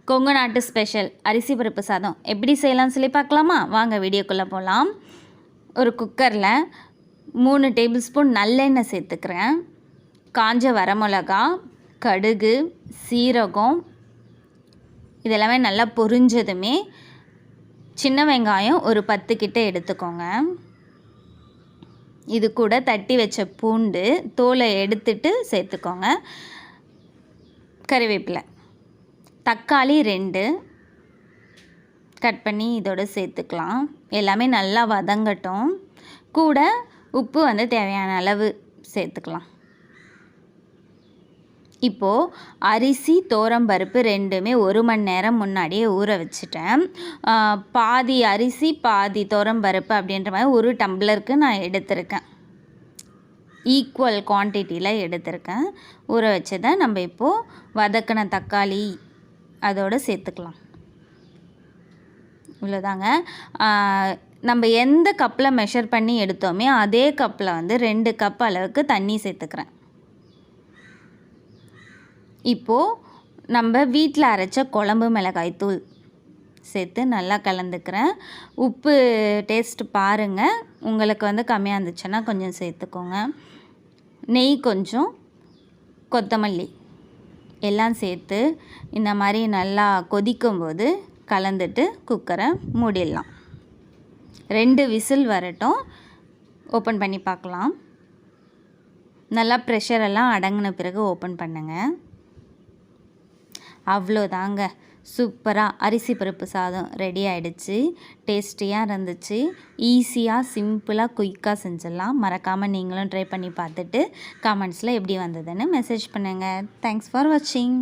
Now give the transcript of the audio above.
கொங்கு நாட்டு ஸ்பெஷல் அரிசி பருப்பு சாதம் எப்படி செய்யலாம்னு சொல்லி பார்க்கலாமா? வாங்க வீடியோக்குள்ளே போகலாம். ஒரு குக்கரில் 3 டேபிள் ஸ்பூன் நல்லெண்ணெய் சேர்த்துக்கிறேன். காஞ்ச வரமிளகா, கடுகு, சீரகம் இதெல்லாமே நல்லா பொரிஞ்சதுமே சின்ன வெங்காயம் ஒரு 10 கிட்ட எடுத்துக்கோங்க. இது கூட தட்டி வச்ச பூண்டு தோலை எடுத்துட்டு சேர்த்துக்கோங்க. கறிவேப்பிலை, தக்காளி 2 கட் பண்ணி இதோடு சேர்த்துக்கலாம். எல்லாமே நல்லா வதங்கட்டும். கூட உப்பு தேவையான அளவு சேர்த்துக்கலாம். இப்போது அரிசி பருப்பு ரெண்டுமே 1 மணி நேரம் முன்னாடியே ஊற வச்சுட்டேன். பாதி அரிசி பாதி பருப்பு அப்படின்ற மாதிரி 1 டம்ளருக்கு நான் எடுத்திருக்கேன். ஈக்குவல் குவான்டிட்டியில் எடுத்திருக்கேன். ஊற வச்சதை நம்ம இப்போது வதக்கின தக்காளி அதோடு சேர்த்துக்கலாம். இவ்வளோதாங்க. நம்ம எந்த கப்பில் மெஷர் பண்ணி எடுத்தோமே அதே கப்பில் 2 கப் அளவுக்கு தண்ணி சேர்த்துக்கிறேன். இப்போது நம்ம வீட்டில் அரைச்ச குழம்பு மிளகாய் தூள் சேர்த்து நல்லா கலந்துக்கிறேன். உப்பு டேஸ்ட் பாருங்கள். உங்களுக்கு கம்மியாக இருந்துச்சுன்னா கொஞ்சம் சேர்த்துக்கோங்க. நெய் கொஞ்சம், கொத்தமல்லி எல்லாம் சேர்த்து இந்த மாதிரி நல்லா கொதிக்கும்போது கலந்துட்டு குக்கரை மூடிடலாம். 2 விசில் வரட்டும். ஓப்பன் பண்ணி பார்க்கலாம். நல்லா ப்ரெஷரெல்லாம் அடங்கின பிறகு ஓப்பன் பண்ணுங்கள். அவ்வளோதாங்க, சூப்பராக அரிசி பருப்பு சாதம் ரெடி ஆகிடுச்சு. டேஸ்டியாக இருந்துச்சு. ஈஸியாக சிம்பிளாக குயிக்காக செஞ்சிடலாம். மறக்காமல் நீங்களும் ட்ரை பண்ணி பார்த்துட்டு கமெண்ட்ஸில் எப்படி வந்ததுன்னு மெசேஜ் பண்ணுங்கள். தேங்க்ஸ் ஃபார் வாட்சிங்.